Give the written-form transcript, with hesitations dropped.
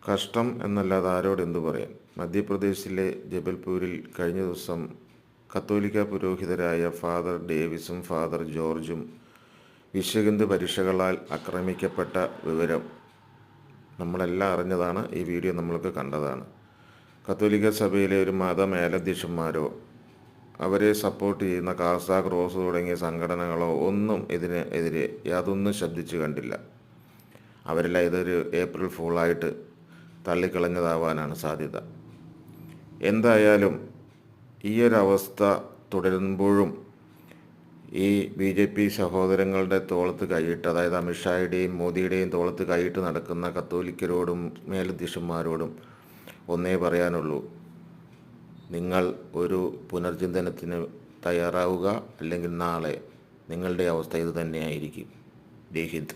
കഷ്ടം എന്നല്ലാതെ ആരോട് എന്തു പറയാൻ. മധ്യപ്രദേശിലെ ജബൽപൂരിൽ കഴിഞ്ഞ ദിവസം കത്തോലിക്ക പുരോഹിതരായ ഫാദർ ഡേവിസും ഫാദർ ജോർജും വിശ്വഹിന്ദു പരീക്ഷകളാൽ ആക്രമിക്കപ്പെട്ട വിവരം നമ്മളെല്ലാം അറിഞ്ഞതാണ്. ഈ വീഡിയോ നമ്മൾക്ക് കണ്ടതാണ്. കത്തോലിക്ക സഭയിലെ ഒരു മതമേലധ്യക്ഷന്മാരോ അവരെ സപ്പോർട്ട് ചെയ്യുന്ന കാസ ക്രോസ് തുടങ്ങിയ സംഘടനകളോ ഒന്നും ഇതിനെതിരെ യാതൊന്നും ശബ്ദിച്ചു കണ്ടില്ല. അവരെല്ലാം ഇതൊരു ഏപ്രിൽ ഫൂളായിട്ട് തള്ളിക്കളഞ്ഞതാവാനാണ് സാധ്യത. എന്തായാലും ഈയൊരവസ്ഥ തുടരുമ്പോഴും ഈ BJP സഹോദരങ്ങളുടെ തോളത്ത് കൈയിട്ട്, അതായത് അമിത്ഷായുടെയും മോദിയുടെയും തോളത്ത് കൈയിട്ട് നടക്കുന്ന കത്തോലിക്കരോടും മേലധ്യക്ഷന്മാരോടും ഒന്നേ പറയാനുള്ളൂ: നിങ്ങൾ ഒരു പുനർചിന്തനത്തിന് തയ്യാറാവുക, അല്ലെങ്കിൽ നാളെ നിങ്ങളുടെ അവസ്ഥ ഇത് തന്നെയായിരിക്കും. ജയ് ഹിന്ദ്.